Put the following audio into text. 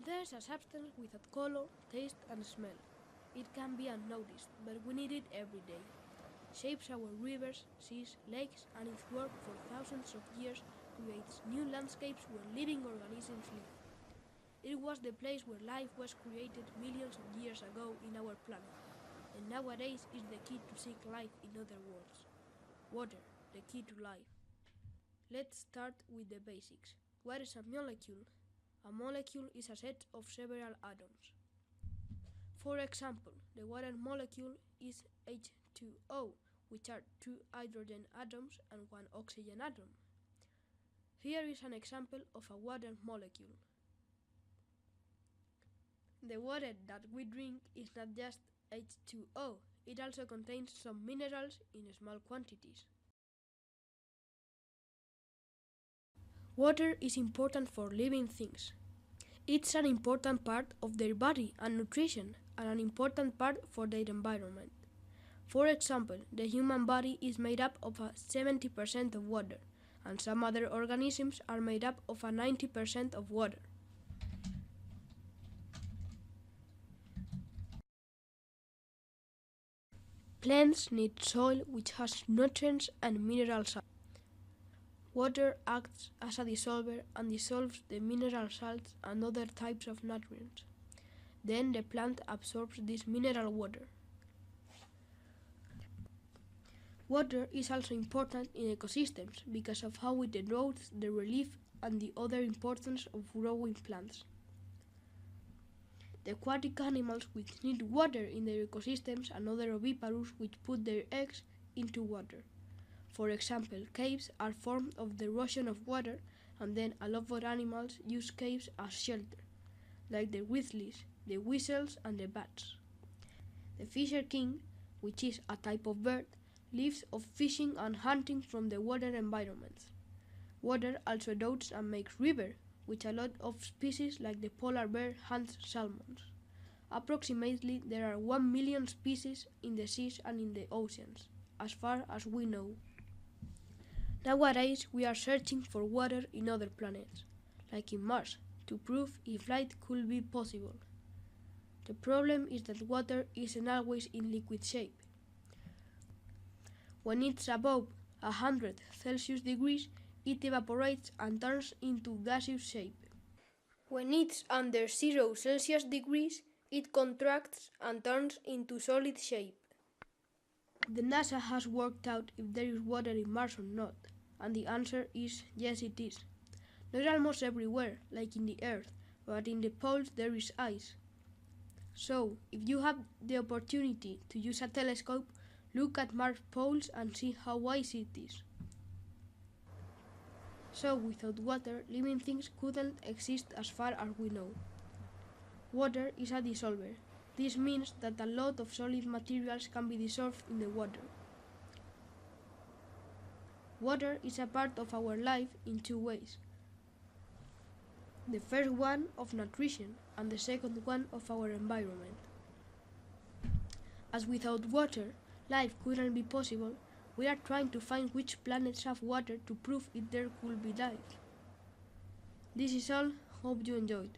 Water is a substance without color, taste and smell. It can be unnoticed, but we need it every day. Shapes our rivers, seas, lakes, and its work for thousands of years creates new landscapes where living organisms live. It was the place where life was created millions of years ago in our planet, and nowadays is the key to seek life in other worlds. Water, the key to life. Let's start with the basics. What is a molecule? A molecule is a set of several atoms. For example, the water molecule is H2O, which are 2 hydrogen atoms and 1 oxygen atom. Here is an example of a water molecule. The water that we drink is not just H2O, it also contains some minerals in small quantities. Water is important for living things. It's an important part of their body and nutrition, and an important part for their environment. For example, the human body is made up of 70% of water, and some other organisms are made up of 90% of water. Plants need soil which has nutrients and mineral salts. Water acts as a dissolver and dissolves the mineral salts and other types of nutrients. Then the plant absorbs this mineral water. Water is also important in ecosystems because of how it erodes the relief and the other importance of growing plants. The aquatic animals which need water in their ecosystems and other oviparous which put their eggs into water. For example, caves are formed of the erosion of water, and then a lot of animals use caves as shelter, like the grizzlies, the weasels and the bats. The fisher king, which is a type of bird, lives off fishing and hunting from the water environments. Water also erodes and makes river, which a lot of species like the polar bear hunts salmons. Approximately there are 1 million species in the seas and in the oceans, as far as we know. Nowadays we are searching for water in other planets, like in Mars, to prove if life could be possible. The problem is that water isn't always in liquid shape. When it's above 100 Celsius degrees, it evaporates and turns into gaseous shape. When it's under 0 Celsius degrees, it contracts and turns into solid shape. The NASA has worked out if there is water in Mars or not, and the answer is yes, it is. Not almost everywhere, like in the Earth, but in the poles there is ice. So, if you have the opportunity to use a telescope, look at Mars poles and see how icy it is. So, without water, living things couldn't exist as far as we know. Water is a dissolver. This means that a lot of solid materials can be dissolved in the water. Water is a part of our life in 2 ways. The first one of nutrition and the second one of our environment. As without water, life couldn't be possible, we are trying to find which planets have water to prove if there could be life. This is all. Hope you enjoyed.